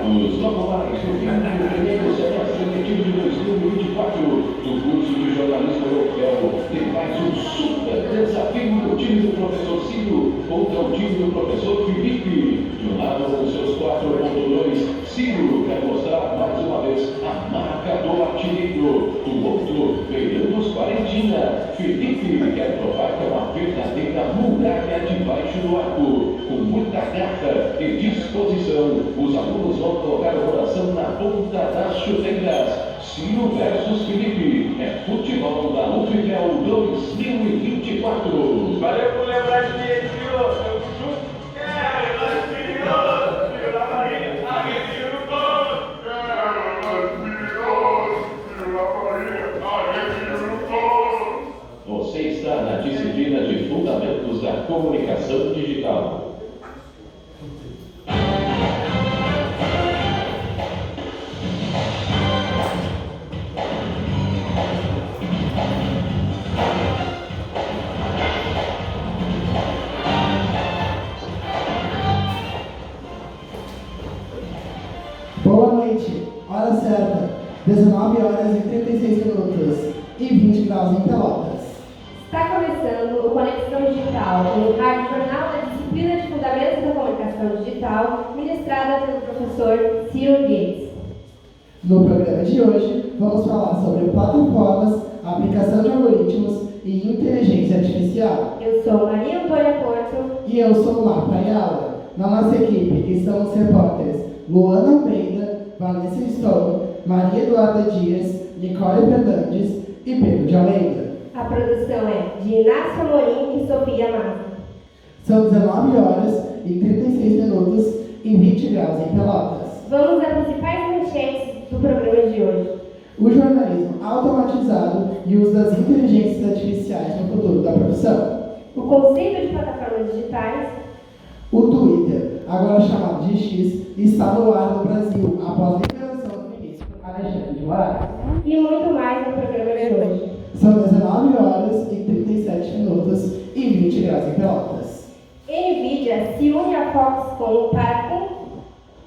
fatos. Logo mais, no final do primeiro semestre letivo de 2024, do curso de jornalismo europeu, tem mais um super desafio do time do professor Ciro contra o time do professor Felipe. De um lado, com seus 4.2, Ciro quer mostrar mais uma vez a marca do artilheiro. Do outro, beirando os quarentinha, Felipe quer provar que é uma verdadeira muralha debaixo do arco. Com muita garra e disposição, os alunos vão colocar o coração na ponta das chuteiras. Ciro versus Felipe. É futebol da UFPEL 2024. Valeu por lembrar de mim, Ciro. Eu junto. Você está na disciplina de Fundamentos da Comunicação Digital. Boa noite, hora certa, 19 horas e 36 minutos e 20 graus em Pelotas. Está começando o Conexão Digital, um rádio jornal da disciplina de Fundamentos da Comunicação Digital, ministrada pelo professor Ciro Gates. No programa de hoje, vamos falar sobre plataformas, aplicação de algoritmos e inteligência artificial. Eu sou Maria Antônia Porto. E eu sou Marco Ayala. Na nossa equipe estão os repórteres Luana Almeida, Vanessa Stone, Maria Eduarda Dias, Nicole Fernandes e Pedro de Almeida. A produção é de Inácio Amorim e Sofia Massa. São 19 horas e 36 minutos e 20 graus em Pelotas. Vamos às principais manchetes do programa de hoje. O jornalismo automatizado e o uso das inteligências artificiais no futuro da profissão. O conceito de plataformas digitais. O Twitter, agora chamado de X, está no ar no Brasil após a liberação do ministro Alexandre de Moraes. E muito mais no programa de hoje. São 19 horas e 37 minutos e 20 graus em Pelotas. NVIDIA se une à Foxconn para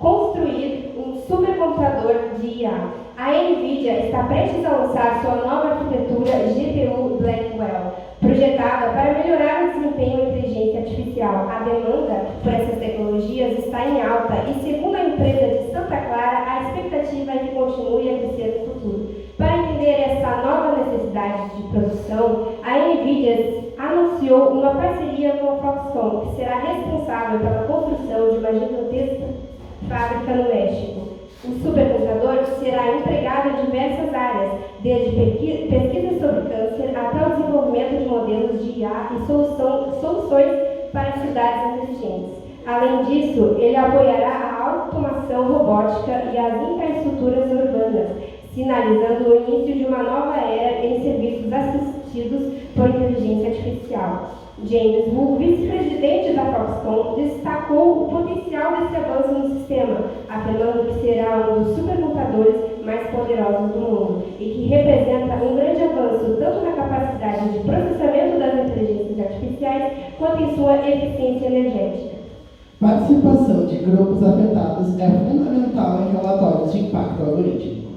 construir um supercomputador de IA. A NVIDIA está prestes a lançar sua nova arquitetura GPU Blackwell, projetada para melhorar o desempenho da inteligência artificial. A demanda por essas tecnologias está em alta e, segundo a empresa de Santa Clara, a expectativa é que continue a crescer no futuro. Para entender essa nova necessidade de produção, a NVIDIA anunciou uma parceria com a Foxconn, que será responsável pela construção de uma gigantesca fábrica no México. O supercomputador será empregado em diversas áreas, desde pesquisas sobre câncer até o desenvolvimento de modelos de IA e soluções para cidades inteligentes. Além disso, ele apoiará a automação robótica e as infraestruturas urbanas, sinalizando o início de uma nova era em serviços assistidos por inteligência artificial. James Wu, vice-presidente da Foxconn, destacou o potencial desse avanço no sistema, afirmando que será um dos supercomputadores mais poderosos do mundo e que representa um grande avanço tanto na capacidade de processamento das inteligências artificiais quanto em sua eficiência energética. Participação de grupos afetados é fundamental em relatórios de impacto algorítmico.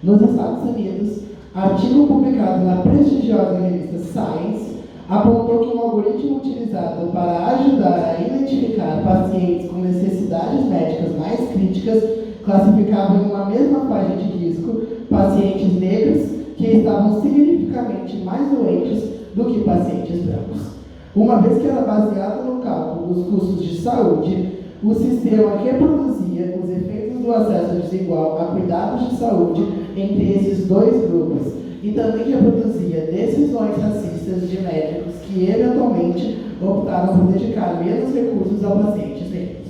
Nos Estados Unidos, artigo publicado na prestigiosa revista Science apontou que um algoritmo utilizado para ajudar a identificar pacientes com necessidades médicas mais críticas classificava em uma mesma faixa de risco pacientes negros que estavam significativamente mais doentes do que pacientes brancos. Uma vez que era baseado no cálculo dos custos de saúde, o sistema reproduzia os efeitos do acesso desigual a cuidados de saúde entre esses dois grupos e também reproduzia decisões racistas de médicos que eventualmente optaram por dedicar menos recursos a pacientes negros.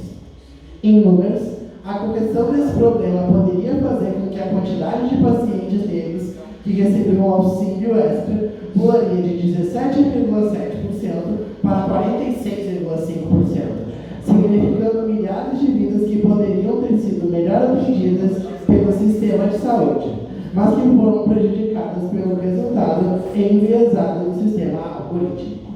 Em números, a correção desse problema poderia fazer com que a quantidade de pacientes negros que recebiam auxílio extra pularia de 17,7% para 46,5%, significando milhares de vidas que poderiam ter sido melhor atendidas pelo sistema de saúde, mas que foram prejudicadas pelo resultado enviesado do sistema algorítmico.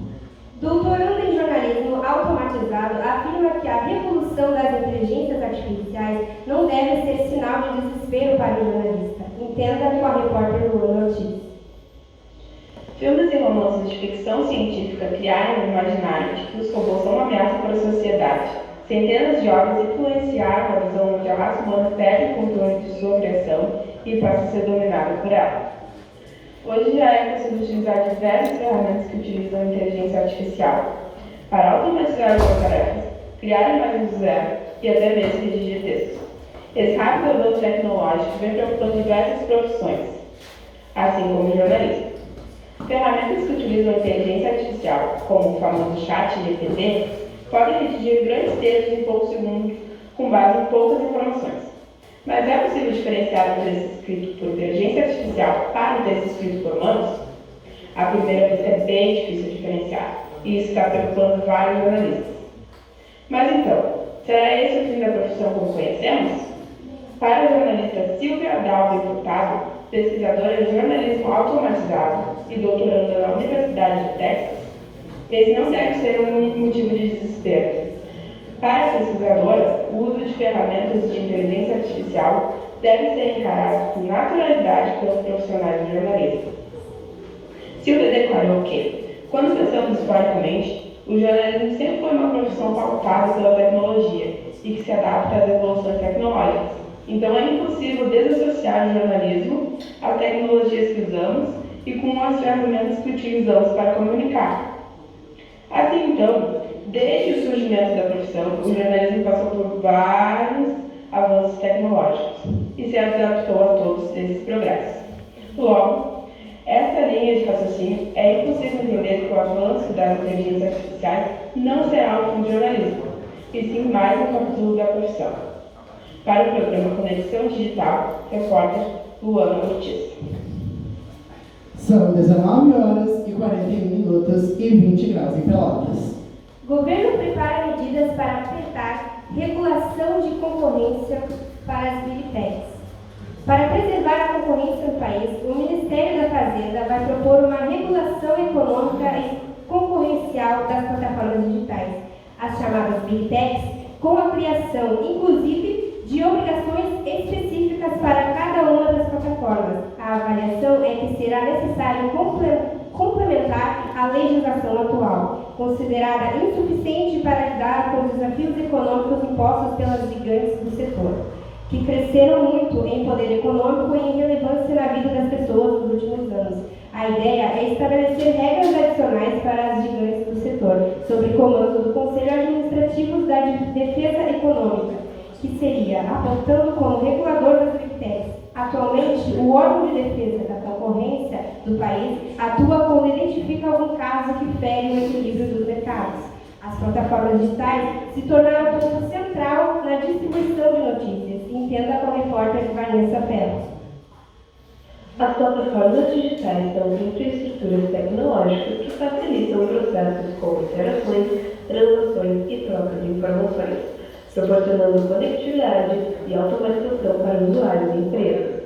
Doutorando em jornalismo jornalismo automatizado afirma que a revolução das inteligências artificiais não deve ser sinal de desespero para o jornalista. Entenda com a repórter Luana Ortiz. Filmes e romances de ficção científica criaram o imaginário de que os robôs são uma ameaça para a sociedade. Centenas de obras influenciaram a visão onde a raça humana perde o controle de sua criação e passa a ser dominada por ela. Hoje já é possível utilizar diversas ferramentas que utilizam a inteligência artificial para automatizar suas tarefas, criar imagens do zero e até mesmo redigir textos. Esse rápido avanço tecnológico vem preocupando diversas profissões, assim como o jornalismo. Ferramentas que utilizam a inteligência artificial, como o famoso chat GPT, podem redigir grandes textos em poucos segundos com base em poucas informações. Mas é possível diferenciar um texto escrito por inteligência artificial para um texto escrito por humanos? À primeira vista é bem difícil diferenciar, e isso está preocupando vários jornalistas. Mas então, será esse o fim da profissão como conhecemos? Para a jornalista Silvia Dalva Furtado, pesquisadora de jornalismo automatizado e doutoranda na Universidade de Texas, esse não deve ser um motivo de desespero. Para a pesquisadora, o uso de ferramentas de inteligência artificial deve ser encarado com naturalidade pelos profissionais de jornalismo. Silvia declarou que, quando pensamos historicamente, o jornalismo sempre foi uma profissão pautada pela tecnologia e que se adapta às evoluções tecnológicas. Então é impossível desassociar o jornalismo às tecnologias que usamos e com as ferramentas que utilizamos para comunicar. Assim, então, desde o surgimento da profissão, o jornalismo passou por vários avanços tecnológicos e se adaptou a todos esses progressos. Logo, essa linha de raciocínio é impossível entender que o avanço das inteligências artificiais não será um fim do jornalismo, e sim mais um capítulo da profissão. Para o programa Conexão Digital, repórter Luana Ortiz. São 19 horas e 41 minutos e 20 graus em Pelotas. Governo prepara medidas para apertar regulação de concorrência para as Big Techs. Para preservar a concorrência no país, o Ministério da Fazenda vai propor uma regulação econômica e concorrencial das plataformas digitais, as chamadas Big Techs, com a criação, inclusive, de obrigações específicas para cada uma das plataformas. A avaliação é que será necessário complementar a legislação atual, considerada insuficiente para lidar com os desafios econômicos impostos pelas gigantes do setor, que cresceram muito em poder econômico e em relevância na vida das pessoas nos últimos anos. A ideia é estabelecer regras adicionais para as gigantes do setor, sob comando do Conselho Administrativo da Defesa Econômica, que seria apontando como regulador das Big Techs. Atualmente, o órgão de defesa da concorrência do país atua quando identifica algum caso que fere o equilíbrio dos mercados. As plataformas digitais se tornaram ponto central na distribuição de notícias. Entenda com a repórter Vanessa Pella. As plataformas digitais são infraestruturas tecnológicas que facilitam processos como interações, transações e troca de informações, proporcionando conectividade e automatização para usuários e empresas.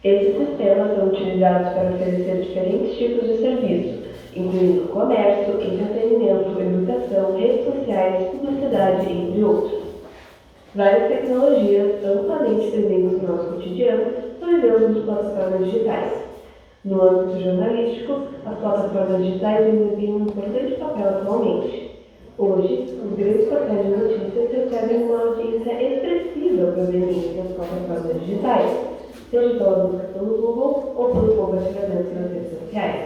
Esses sistemas são utilizados para oferecer diferentes tipos de serviços, incluindo comércio, entretenimento, educação, redes sociais, publicidade, entre outros. Várias tecnologias amplamente presentes no nosso cotidiano são exemplos de plataformas digitais. No âmbito jornalístico, as plataformas digitais desempenham um importante papel atualmente. Hoje, os grandes portais de notícias recebem uma audiência expressiva proveniente das plataformas digitais, seja pela busca pelo Google ou pelo compartilhamento nas redes sociais.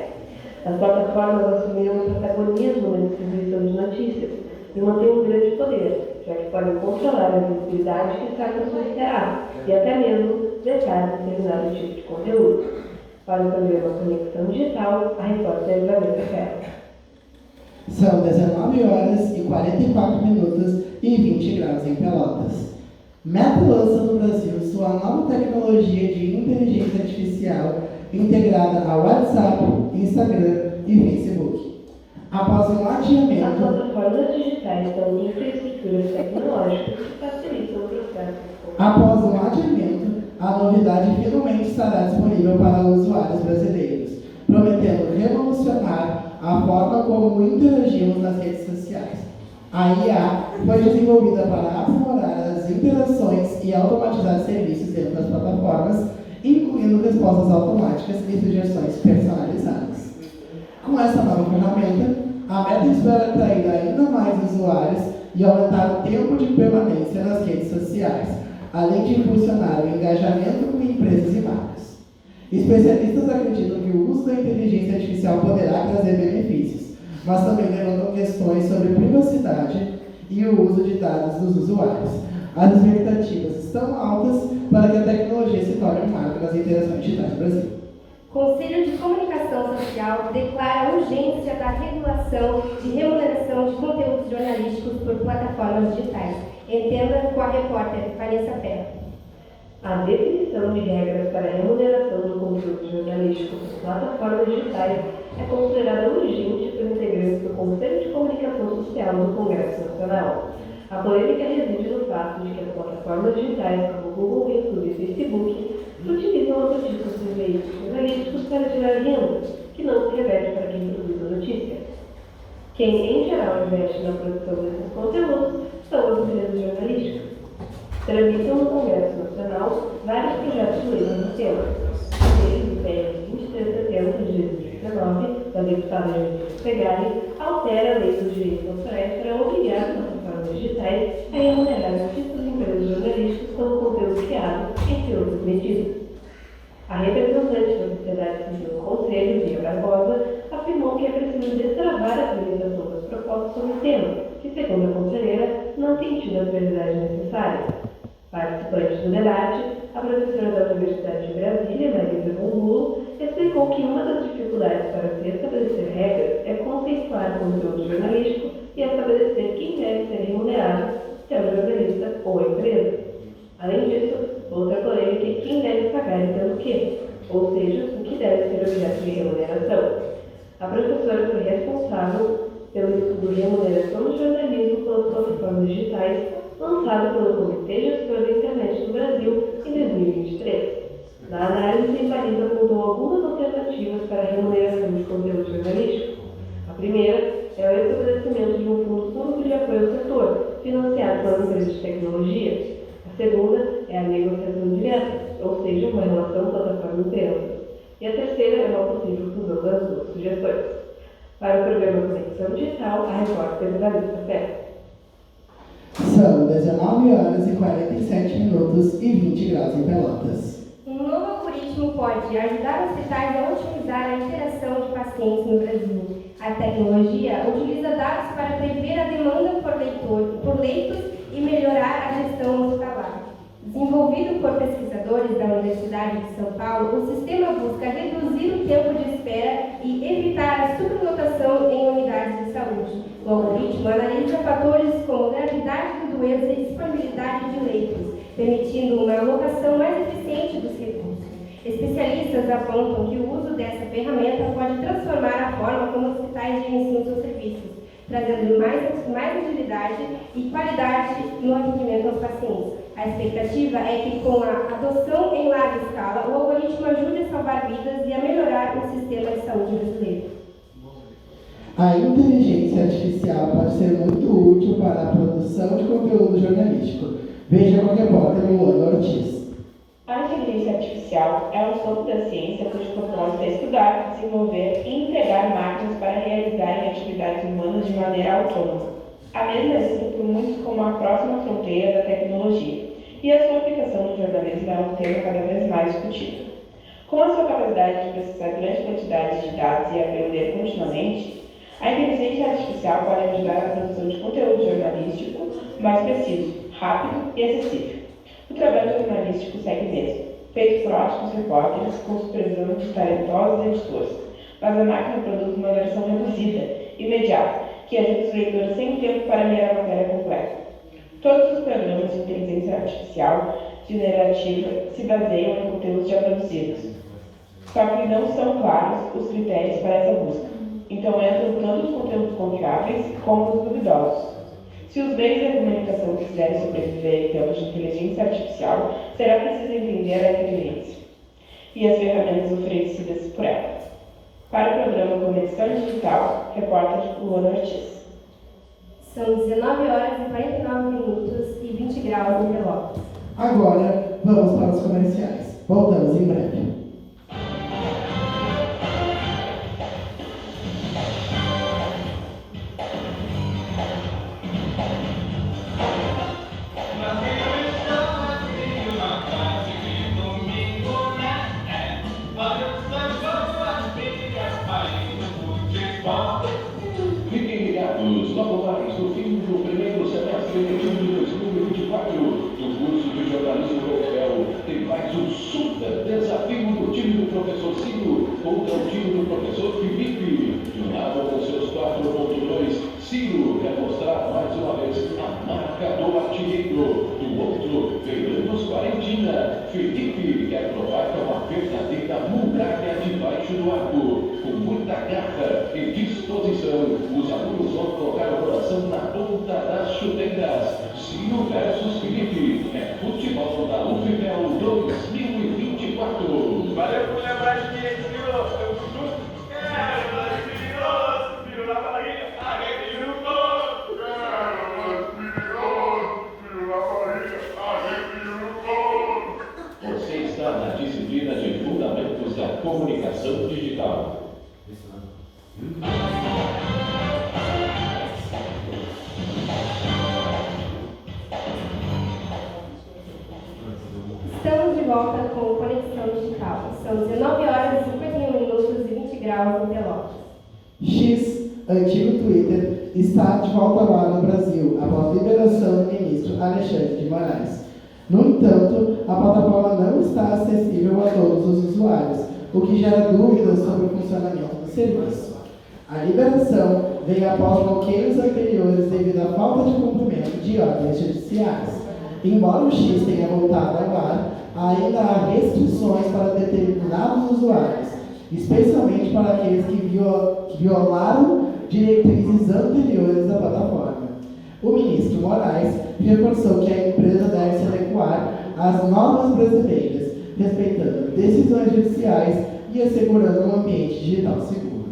As plataformas assumiram um protagonismo na distribuição de notícias e mantêm um grande poder, já que podem controlar a visibilidade que está considerada e até mesmo vetar determinado tipo de conteúdo. Para o programa Conexão Digital, a repórter Vanessa Pella. São 19 horas e 44 minutos e 20 graus em Pelotas. Meta lança no Brasil sua nova tecnologia de inteligência artificial integrada ao WhatsApp, Instagram e Facebook. Após um As adiamento... plataformas digitais são infraestruturas tecnológicas que facilitam o processo. Após um adiamento, a novidade finalmente estará disponível para usuários brasileiros, prometendo revolucionar a forma como interagimos nas redes sociais. A IA foi desenvolvida para aprimorar as interações e automatizar serviços dentro das plataformas, incluindo respostas automáticas e sugestões personalizadas. Com essa nova ferramenta, a Meta espera atrair ainda mais usuários e aumentar o tempo de permanência nas redes sociais, além de impulsionar o engajamento com empresas e marcas. Especialistas acreditam que o uso da inteligência artificial poderá trazer benefícios, mas também levantam questões sobre privacidade e o uso de dados dos usuários. As expectativas estão altas para que a tecnologia se torne um marco das interações digitais no Brasil. O Conselho de Comunicação Social declara a urgência da regulação de remuneração de conteúdos jornalísticos por plataformas digitais. Entenda com a repórter Vanessa Ferro. A definição de regras para a remuneração do conteúdo jornalístico por plataformas digitais é considerada urgente por integrantes do Conselho de Comunicação Social do Congresso Nacional. A polêmica reside no fato de que as plataformas digitais como Google, YouTube e Facebook utilizam as notícias dos veículos jornalísticos para gerar renda, que não se reverte para quem produz a notícia. Quem, em geral, investe na produção desses conteúdos são as empresas jornalísticas. Tramitam no Congresso Nacional vários projetos de lei no tema. Desde o PL 23 de setembro de 2019, da deputada Judith Pegari, altera a lei dos direitos autorais para obrigar as plataformas digitais a remunerar artistas e empresas jornalísticas pelo conteúdo criado, entre outras medidas. A representante da sociedade civil no Conselho, Bia Barbosa, afirmou que é preciso destravar a atualização das propostas sobre o tema, que, segundo a conselheira, não tem tido a prioridade necessária. Participante do debate, a professora da Universidade de Brasília, Marisa Bongulo, explicou que uma das dificuldades para se estabelecer regras é conceituar o conteúdo jornalístico e estabelecer quem deve ser remunerado, se é o jornalista ou a empresa. Além disso, outra polêmica é quem deve pagar e pelo quê, ou seja, o que deve ser objeto de remuneração. A professora foi responsável pelo estudo de remuneração do jornalismo pelas plataformas digitais, lançado pelo Comitê Gestor da Internet do Brasil em 2023. Na análise, Marisa apontou algumas alternativas para a remuneração de conteúdo jornalístico. A primeira é o estabelecimento de um fundo público de apoio ao setor, financiado pelas empresas de tecnologia. A segunda é a negociação direta, ou seja, uma relação plataforma-empresa. E a terceira é uma possível fusão das duas sugestões. Para o programa Conexão Digital, a repórter Vanessa Ferro. São 19 horas e 47 minutos e 20 graus em Pelotas. Um novo algoritmo pode ajudar hospitais a otimizar a interação de pacientes no Brasil. A tecnologia utiliza dados para prever a demanda por leitos e melhorar a gestão hospitalar. Desenvolvido por pesquisadores da Universidade de São Paulo, o sistema busca reduzir o tempo de espera e evitar a superlotação em unidades de saúde. O algoritmo analisa fatores como gravidade da doença e disponibilidade de leitos, permitindo uma alocação mais eficiente dos recursos. Especialistas apontam que o uso dessa ferramenta pode transformar a forma como hospitais gerenciam seus serviços, trazendo mais agilidade e qualidade no atendimento aos pacientes. A expectativa é que, com a adoção em larga escala, o algoritmo ajude a salvar vidas e a melhorar o sistema de saúde brasileiro. A inteligência artificial pode ser muito útil para a produção de conteúdo jornalístico. Veja com a repórter Luana Ortiz. A inteligência artificial é um campo da ciência cujo propósito é estudar, desenvolver e empregar máquinas para realizarem atividades humanas de maneira autônoma. A mesma é vista por muitos como a próxima fronteira da tecnologia, e a sua aplicação no jornalismo é um tema cada vez mais discutido. Com a sua capacidade de processar grandes quantidades de dados e aprender continuamente, a inteligência artificial pode ajudar na produção de conteúdo jornalístico mais preciso, rápido e acessível. O trabalho jornalístico segue mesmo, feito por ótimos repórteres com supervisão de talentosos editores, mas a máquina produz uma versão reduzida, imediata, que ajuda os leitores sem tempo para ler a matéria completa. Todos os programas de inteligência artificial generativa se baseiam em conteúdos já produzidos, só que não são claros os critérios para essa busca. Então entram tanto os conteúdos confiáveis como os duvidosos. Se os meios de comunicação quiserem sobreviver em tempos de inteligência artificial, será preciso entender a inteligência e as ferramentas oferecidas por ela. Para o programa Conexão Digital, repórter Luana Ortiz. São 19 horas e 49 minutos e 20 graus em Pelotas. Agora, vamos para os comerciais. Voltamos em breve. Fiquem ligados, logo mais no fim do primeiro semestre de 2024 do curso de jornalismo europeu, tem mais um super desafio do time do professor Ciro contra o time do professor Felipe. De um lado, com seus 4.2, Ciro quer mostrar mais uma vez a marca do artilheiro. Do outro, Fernando Quarentina, Felipe quer provar que é uma verdadeira muralha debaixo do arco. Com muita garra e disposição, os alunos vão colocar o coração na ponta das chuteiras. Ciro versus Felipe, é futebol da UFPEL 2024. Valeu por lembrar de mim, Ciro. Eu junto. Filho na barriga. Você está na disciplina de Fundamentos da Comunicação Digital. Estamos de volta com Conexão Digital. São 19 horas e 51 minutos e 20 graus em Pelotas. X, antigo Twitter, está de volta lá no Brasil, após liberação do ministro Alexandre de Moraes. No entanto, a plataforma não está acessível a todos os usuários, o que gera dúvidas sobre o funcionamento do serviço. A liberação vem após bloqueios anteriores devido à falta de cumprimento de ordens judiciais. Embora o X tenha voltado ao ar, ainda há restrições para determinados usuários, especialmente para aqueles que violaram diretrizes anteriores da plataforma. O ministro Moraes reforçou que a empresa deve se adequar às normas brasileiras, respeitando decisões judiciais e assegurando um ambiente digital seguro.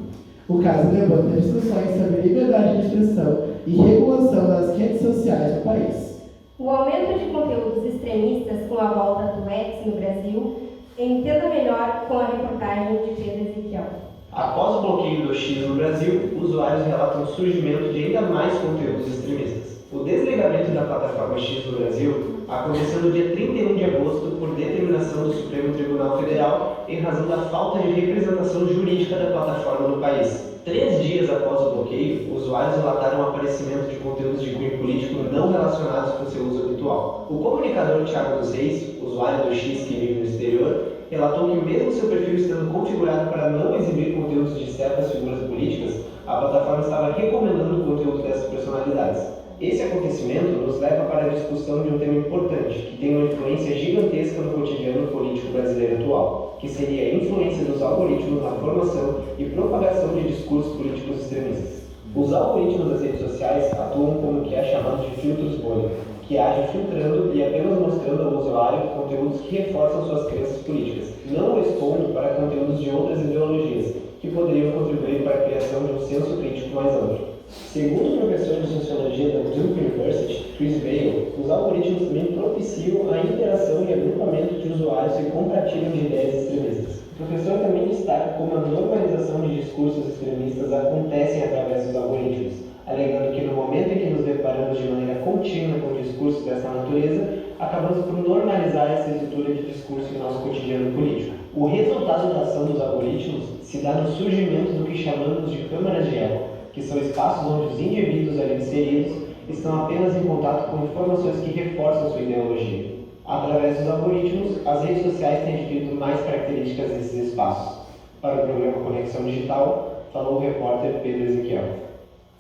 O caso levanta discussões sobre liberdade de expressão e regulação das redes sociais no país. O aumento de conteúdos extremistas com a volta do X no Brasil, entenda melhor com a reportagem de Pedro Ezequiel. Após o bloqueio do X no Brasil, usuários relatam o surgimento de ainda mais conteúdos extremistas. O desligamento da plataforma X no Brasil aconteceu no dia 31 de agosto por determinação do Supremo Tribunal Federal em razão da falta de representação jurídica da plataforma no país. 3 dias após o bloqueio, usuários relataram o aparecimento de conteúdos de cunho político não relacionados com seu uso habitual. O comunicador Thiago dos Reis, usuário do X que vive no exterior, relatou que mesmo seu perfil estando configurado para não exibir conteúdos de certas figuras políticas, a plataforma estava recomendando o conteúdo dessas personalidades. Esse acontecimento nos leva para a discussão de um tema importante, que tem uma influência gigantesca no cotidiano político brasileiro atual, que seria a influência dos algoritmos na formação e propagação de discursos políticos extremistas. Os algoritmos das redes sociais atuam como o que é chamado de filtros bolha, que agem filtrando e apenas mostrando ao usuário conteúdos que reforçam suas crenças políticas, não o expondo para conteúdos de outras ideologias, que poderiam contribuir para a criação de um senso crítico mais amplo. Segundo o professor de Sociologia da Duke University, Chris Vail, os algoritmos também propiciam a interação e agrupamento de usuários que compartilham de ideias extremistas. O professor também destaca como a normalização de discursos extremistas acontecem através dos algoritmos, alegando que no momento em que nos deparamos de maneira contínua com discursos dessa natureza, acabamos por normalizar essa estrutura de discurso em nosso cotidiano político. O resultado da ação dos algoritmos se dá no surgimento do que chamamos de câmaras de eco, que são espaços onde os indivíduos ali inseridos estão apenas em contato com informações que reforçam sua ideologia. Através dos algoritmos, as redes sociais têm adquirido mais características desses espaços. Para o programa Conexão Digital, falou o repórter Pedro Ezequiel.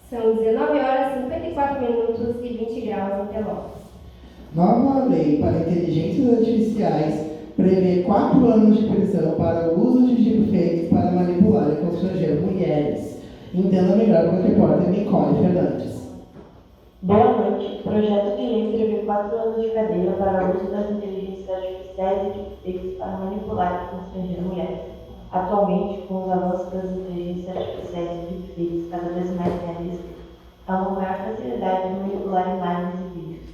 São 19 horas, 54 minutos e 20 graus em Pelotas. Nova lei para inteligências artificiais prevê 4 anos de prisão para o uso de deepfakes para manipular e constranger mulheres. Entenda melhor com a repórter Nicole Fernandes. Boa noite. O projeto de lei prevê 4 anos de cadeia para o uso das inteligências artificiais e deepfakes para manipular e constranger mulheres. Atualmente, com os avanços das inteligências artificiais e deepfakes cada vez mais realistas, há uma maior facilidade de manipular imagens e vídeos.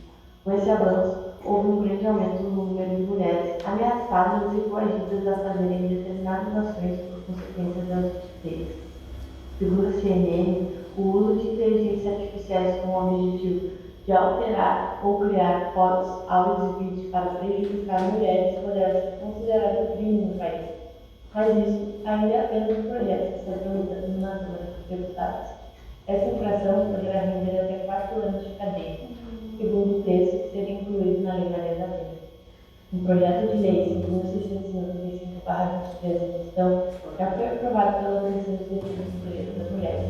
Com esse avanço, houve um grande aumento no número de mulheres ameaçadas e coagidas a fazerem determinadas ações por consequência das deepfakes. Segundo a CNN, o uso de inteligências artificiais com o objetivo de alterar ou criar fotos, áudios e vídeos para prejudicar mulheres poderá ser considerado crime no país. Mas isso ainda é apenas um projeto que está tramitando na Câmara dos Deputados. Essa infração poderá render até 4 anos de cadeia, segundo o texto que seria incluído na Lei Maria da Penha. Um projeto de lei 5.695/23 em questão já foi aprovado pela Comissão de Defesa dos Direitos das Mulheres,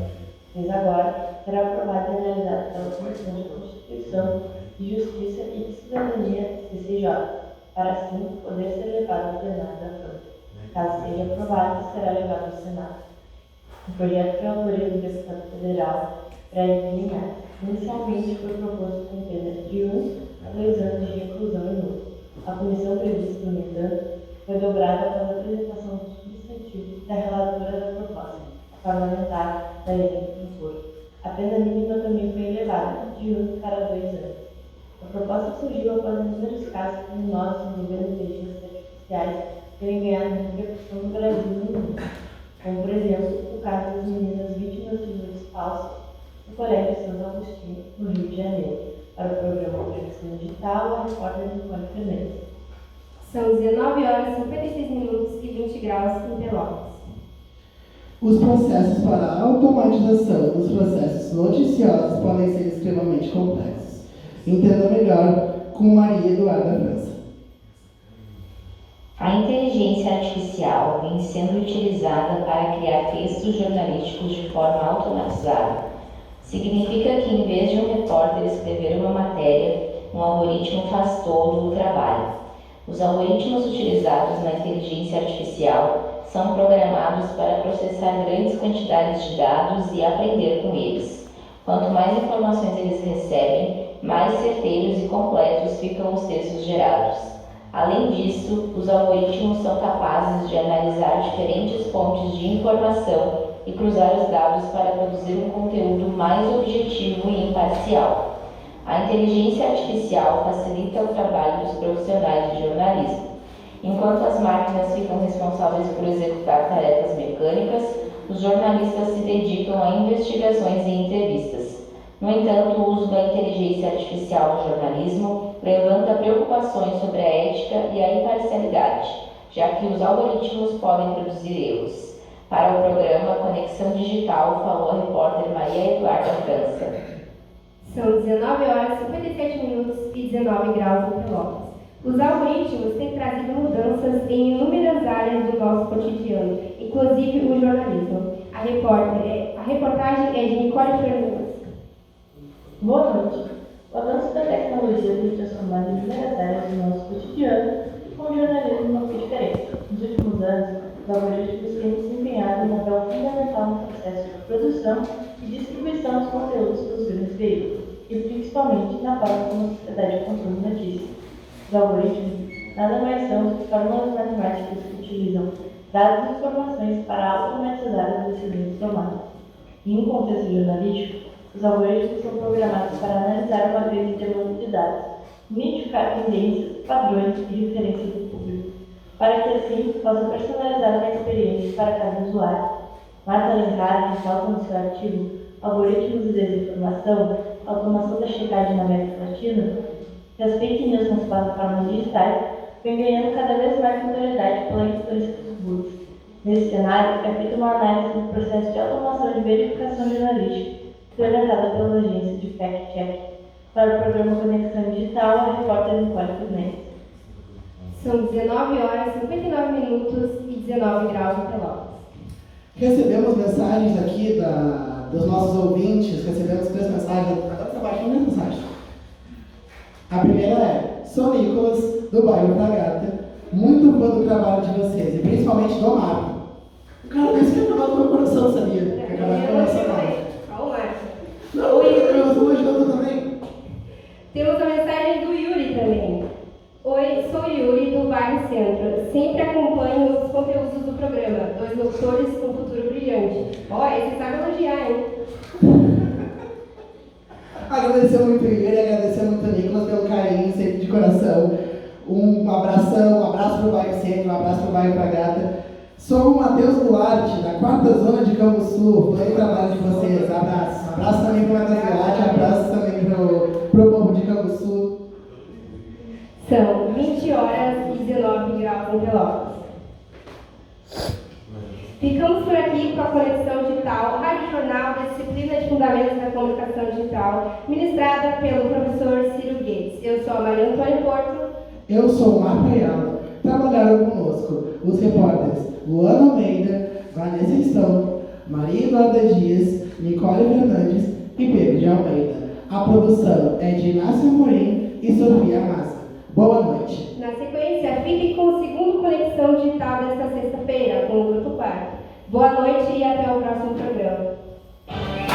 mas agora será aprovado e analisado pela Comissão de Constituição, de Justiça e de Cidadania, CCJ, para assim poder ser levado ao plenário da Câmara. Caso seja aprovado, será levado ao Senado. O projeto foi autoria do deputado federal Fred Linhares. Inicialmente foi proposto com pena de 1 a 2 anos de reclusão e multa. A punição prevista, no entanto, foi dobrada após a apresentação do substantivo da relatora da proposta, a parlamentar Daiane Conforto. A pena mínima também foi elevada, de 1 para 2 anos. A proposta surgiu após inúmeros casos criminosos envolvendo inteligências artificiais terem ganhado repercussão no Brasil e no mundo, como, por exemplo, o caso das meninas vítimas de nudes falsos no Colégio Santo Agostinho, no Rio de Janeiro, para o programa Conexão Digital, a repórter Nicole Fernandes. São 19 horas, 56 minutos e 20 graus em Pelotas. Os processos para a automatização dos processos noticiosos podem ser extremamente complexos. Entenda melhor com Maria Eduarda França. A inteligência artificial vem sendo utilizada para criar textos jornalísticos de forma automatizada. Significa que, em vez de um repórter escrever uma matéria, um algoritmo faz todo o trabalho. Os algoritmos utilizados na inteligência artificial são programados para processar grandes quantidades de dados e aprender com eles. Quanto mais informações eles recebem, mais certeiros e completos ficam os textos gerados. Além disso, os algoritmos são capazes de analisar diferentes fontes de informação e cruzar os dados para produzir um conteúdo mais objetivo e imparcial. A inteligência artificial facilita o trabalho dos profissionais de jornalismo. Enquanto as máquinas ficam responsáveis por executar tarefas mecânicas, os jornalistas se dedicam a investigações e entrevistas. No entanto, o uso da inteligência artificial no jornalismo levanta preocupações sobre a ética e a imparcialidade, já que os algoritmos podem produzir erros. Para o programa Conexão Digital, falou a repórter Maria Eduarda França. São 19 horas, 57 minutos e 19 graus em Pelotas. Os algoritmos têm trazido mudanças em inúmeras áreas do nosso cotidiano, inclusive o jornalismo. A reportagem é de Nicole Fernandes. Boa noite. O avanço da tecnologia tem transformado inúmeras áreas do nosso cotidiano e com o jornalismo não foi diferente. Nos últimos anos, os algoritmos têm desempenhado um papel fundamental no processo de produção e distribuição dos conteúdos dos grandes veículos, e principalmente na forma como a sociedade consome notícias. Os algoritmos nada mais são do que fórmulas matemáticas que utilizam dados e informações para automatizar as decisões tomadas. Em um contexto jornalístico, os algoritmos são programados para analisar uma grande demanda de dados, identificar tendências, padrões e referências do público, para que assim possa personalizar uma experiência para cada usuário. Marta Alencar ressalta no seu artigo Algoritmos e Desinformação, Automação da Checagem na América Latina, que as fake news nas plataformas digitais vêm ganhando cada vez mais notoriedade pela influência dos bots. Nesse cenário, é feita uma análise do processo de automação de verificação jornalística, implementada pela agência de fact-check. Para o programa Conexão Digital, a repórter Nicole Fernandes. São 19 horas, 59 minutos e 19 graus em Pelotas. Recebemos mensagens aqui dos nossos ouvintes, recebemos 3 mensagens, agora está baixando as mensagens. A primeira é: sou Nicolas, do bairro Fragata, muito fã do trabalho de vocês, e principalmente do Marco. O cara disse que acabou com o meu coração, sabia? Que acabou com o nosso canal. Não, eu estou elogiando também. Temos a mensagem do Yuri também. Oi, sou Yuri, do Bairro Centro. Sempre acompanho os conteúdos do programa. Agradecer muito o Igor, agradecer muito o Nicolas pelo carinho, sempre de coração. Um abração, um abraço pro bairro Centro, um abraço pro bairro Fragata. Sou o Matheus Duarte, da 4ª Zona de Campo Sul. Foi o trabalho de vocês. Abraço. Abraço também pro Matheus Duarte, abraço também pro povo de Campo Sul. São 20 horas e 19 graus em Pelotas. Ficamos por aqui com a Conexão Digital, Rádio Jornal da disciplina de Fundamentos da Comunicação Digital, ministrada pelo professor Ciro Guedes. Eu sou a Maria Antônia Porto. Eu sou o Marco Ayala. Trabalharam conosco os repórteres Luana Almeida, Vanessa Stone, Maria Eduarda Dias, Nicole Fernandes e Pedro de Almeida. A produção é de Inácio Amorim e Sofia Massa. Boa noite. Na sequência, fique com o segundo Conexão Digital desta sexta-feira, com o Grupo 4. Boa noite e até o próximo programa.